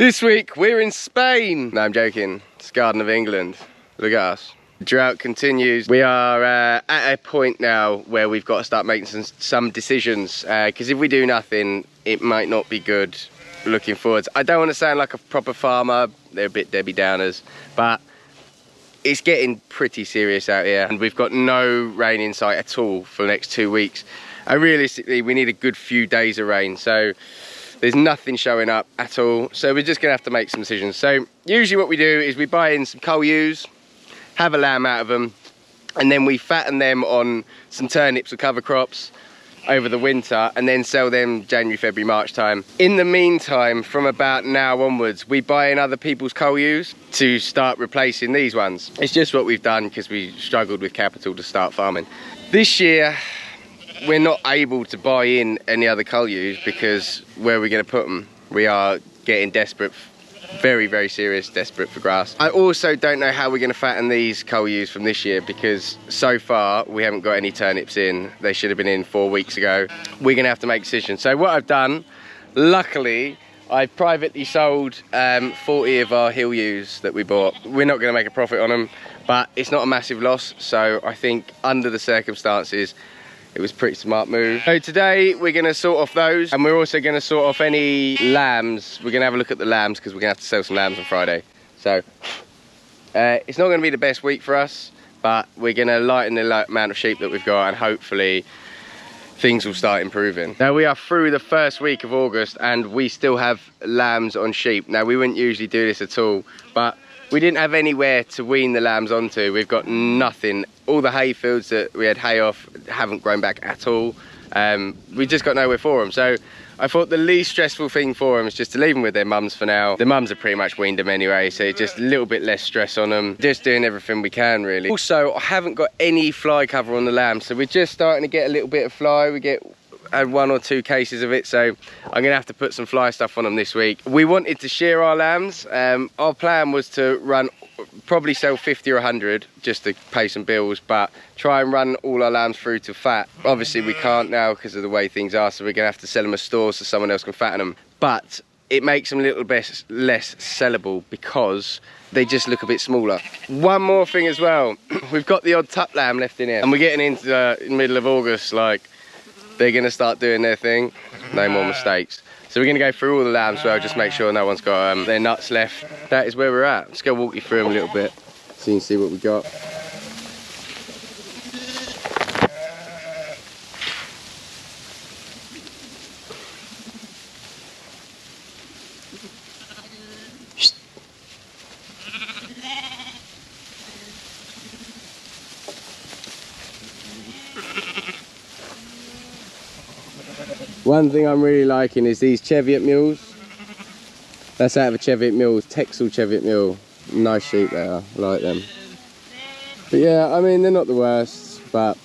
This week we're in Spain. No, I'm joking. It's Garden of England. Look at us. The drought continues. We are at a point now where we've got to start making some decisions, because if we do nothing, it might not be good looking forwards. I don't want to sound like a proper farmer. They're a bit Debbie Downers, but it's getting pretty serious out here, and we've got no rain in sight at all for the next 2 weeks. And realistically, we need a good few days of rain, so there's nothing showing up at all. So we're just gonna have to make some decisions. So usually what we do is we buy in some coal ewes, have a lamb out of them, and then we fatten them on some turnips or cover crops over the winter, and then sell them January, February, March time. In the meantime, from about now onwards, we buy in other people's coal ewes to start replacing these ones. It's just what we've done because we struggled with capital to start farming. This year, we're not able to buy in any other coal ewes because where are we going to put them? We are getting desperate, very, very serious, desperate for grass. I also don't know how we're going to fatten these coal ewes from this year because so far we haven't got any turnips in. They should have been in 4 weeks ago. We're going to have to make decisions. So what I've done, luckily, I've privately sold 40 of our hill ewes that we bought. We're not going to make a profit on them, but it's not a massive loss. So I think under the circumstances, it was a pretty smart move. So today we're going to sort off those, and we're also going to sort off any lambs. We're going to have a look at the lambs because we're going to have to sell some lambs on Friday. So it's not going to be the best week for us, but we're going to lighten the amount of sheep that we've got, and hopefully things will start improving. Now we are through the first week of August and we still have lambs on sheep. Now we wouldn't usually do this at all, but we didn't have anywhere to wean the lambs onto. We've got nothing. All the hay fields that we had hay off haven't grown back at all. We just got nowhere for them. So I thought the least stressful thing for them is just to leave them with their mums for now. The mums have pretty much weaned them anyway, so just a little bit less stress on them. Just doing everything we can, really. Also, I haven't got any fly cover on the lambs, so we're just starting to get a little bit of fly. We had 1 or 2 cases of it, so I'm gonna have to put some fly stuff on them this week. We wanted to shear our lambs. Our plan was to probably sell 50 or 100 just to pay some bills, but try and run all our lambs through to fat. Obviously we can't now because of the way things are, so we're gonna have to sell them as stores so someone else can fatten them. But it makes them a little bit less sellable because they just look a bit smaller. One more thing as well, we've got the odd tup lamb left in here, and we're getting into the middle of August, like, they're gonna start doing their thing, no more mistakes. So we're gonna go through all the lambs as well, just make sure no one's got their nuts left. That is where we're at. Let's go walk you through them a little bit so you can see what we got. One thing I'm really liking is these Cheviot mules. That's out of a Cheviot mule, Texel Cheviot mule. Nice sheep they are, I like them. But yeah, I mean, they're not the worst, but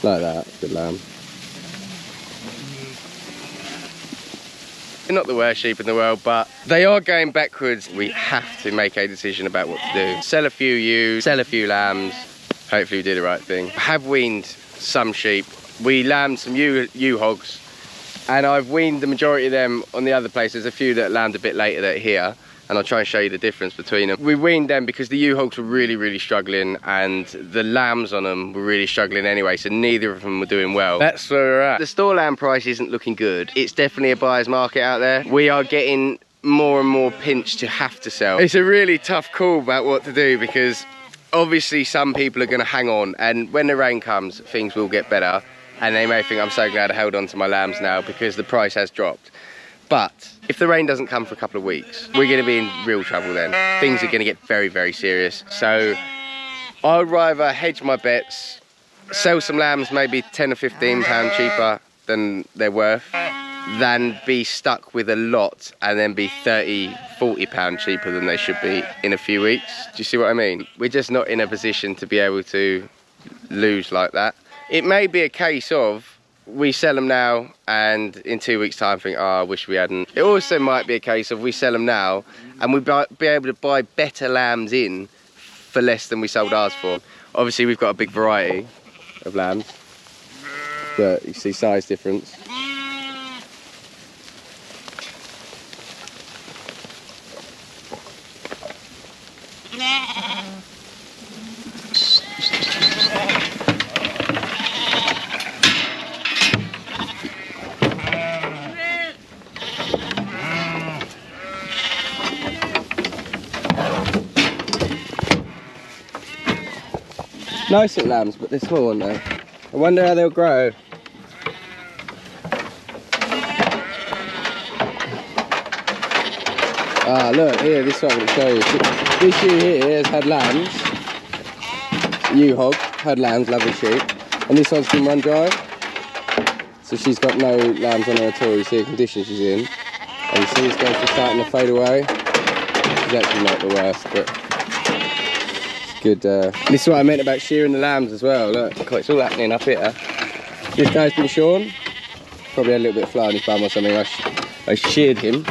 like that, good lamb. They're not the worst sheep in the world, but they are going backwards. We have to make a decision about what to do. Sell a few ewes, sell a few lambs. Hopefully we do the right thing. I have weaned some sheep. We lambed some ewe hogs, and I've weaned the majority of them on the other place. There's a few that lambed a bit later than here, and I'll try and show you the difference between them. We weaned them because the ewe hogs were really, really struggling, and the lambs on them were really struggling anyway, so neither of them were doing well. That's where we're at. The store lamb price isn't looking good. It's definitely a buyer's market out there. We are getting more and more pinched to have to sell. It's a really tough call about what to do because obviously some people are going to hang on, and when the rain comes things will get better, and they may think I'm so glad I held on to my lambs now because the price has dropped. But if the rain doesn't come for a couple of weeks, we're going to be in real trouble then. Things are going to get very, very serious. So I'd rather hedge my bets, sell some lambs maybe 10 or 15 pound cheaper than they're worth, than be stuck with a lot and then be 30, 40 pound cheaper than they should be in a few weeks. Do you see what I mean? We're just not in a position to be able to lose like that. It may be a case of we sell them now and in 2 weeks time think, oh, I wish we hadn't. It also might be a case of we sell them now and we'll be able to buy better lambs in for less than we sold ours for. Obviously we've got a big variety of lambs. but you see size difference. Nice little lambs, but they're small, aren't they? I wonder how they'll grow. Ah, look, here, this is what I'm going to show you. This ewe here has had lambs. Ewe hog, had lambs, lovely sheep. And this one's been run dry. So she's got no lambs on her at all. You see the condition she's in. And you see this guy's just starting to fade away. She's actually not the worst, but it's good. This is what I meant about shearing the lambs as well. Look, it's all happening up here. This guy's been shorn. Probably had a little bit of fly on his bum or something. I sheared him.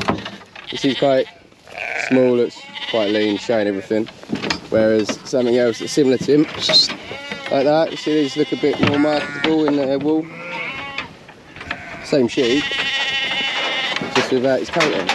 You see he's quite small, looks quite lean, showing everything. Whereas something else that's similar to him, like that, you see these look a bit more marketable in the wool. Same sheep, just without his coat on.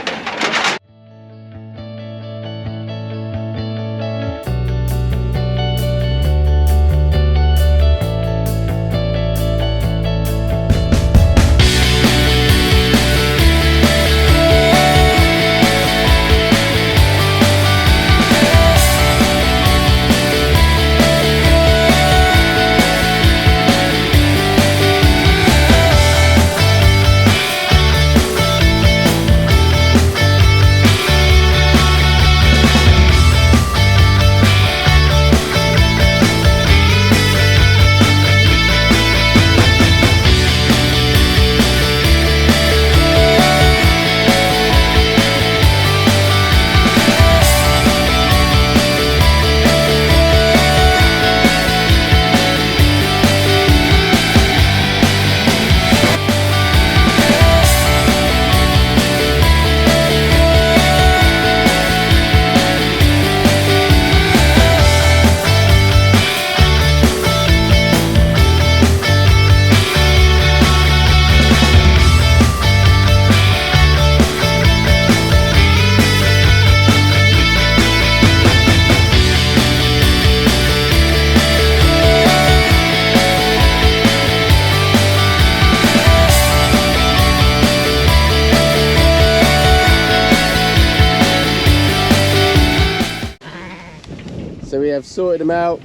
So we have sorted them out.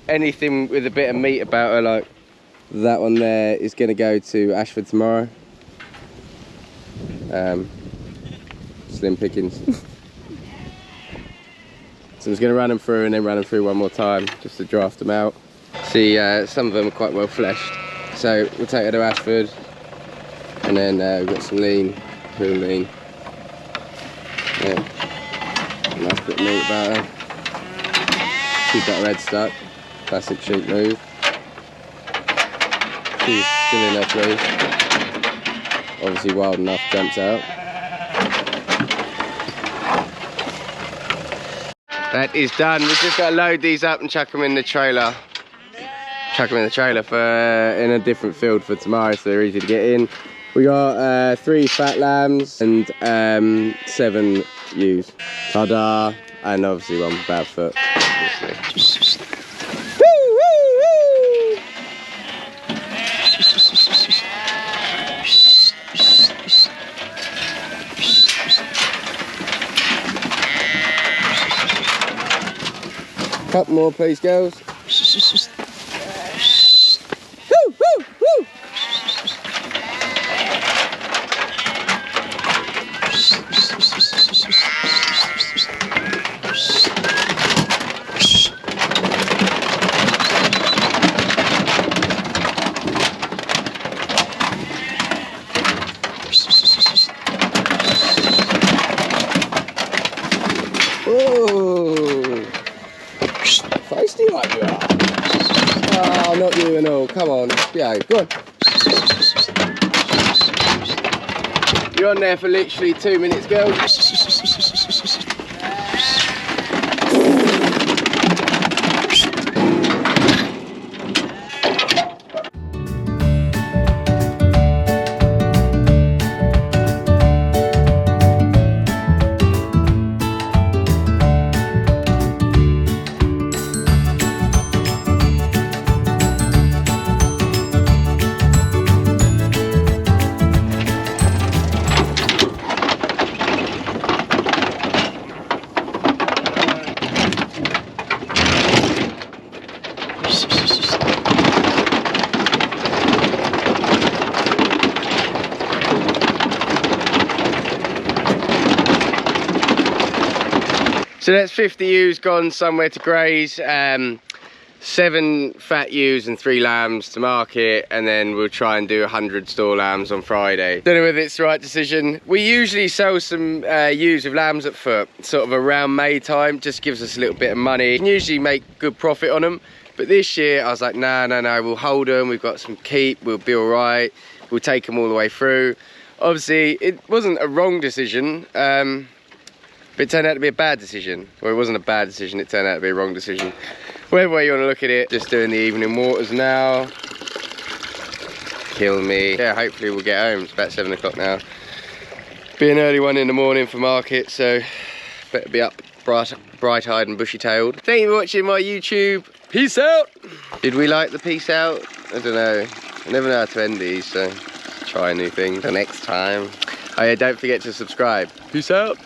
Anything with a bit of meat about her, like that one there, is going to go to Ashford tomorrow. Slim pickings. So I'm just going to run them through and then run them through one more time just to draft them out. See, some of them are quite well fleshed. So we'll take her to Ashford, and then we've got some lean, real lean. Yeah, nice bit of meat about her. She's got her head stuck, classic sheep move. She's still in her place. Obviously wild enough, jumps out. That is done. We've just got to load these up and chuck them in the trailer. Chuck them in the trailer for in a different field for tomorrow, so they're easy to get in. We got 3 fat lambs and 7 ewes. Ta-da! And obviously one with bad foot. Woo, woo, woo. Couple more, please, girls. Woo, woo, woo. Feisty like you are. Oh, not you and all. Come on, behave. Go on. You're on there for literally 2 minutes, girls. So that's 50 ewes gone somewhere to graze, 7 fat ewes and 3 lambs to market, and then we'll try and do 100 store lambs on Friday. Don't know whether it's the right decision. We usually sell some ewes with lambs at foot, sort of around May time, just gives us a little bit of money. You can usually make good profit on them, but this year I was like, no, we'll hold them, we've got some keep, we'll be all right, we'll take them all the way through. Obviously, it wasn't a wrong decision, but it turned out to be a bad decision. Well, it wasn't a bad decision, it turned out to be a wrong decision. Whatever way you want to look at it, just doing the evening waters now. Kill me. Yeah, hopefully we'll get home. It's about 7 o'clock now. Be an early one in the morning for market, so better be up bright-eyed and bushy-tailed. Thank you for watching my YouTube. Peace out! Did we like the peace out? I don't know. I never know how to end these, so try a new thing. Till next time. Oh yeah, don't forget to subscribe. Peace out!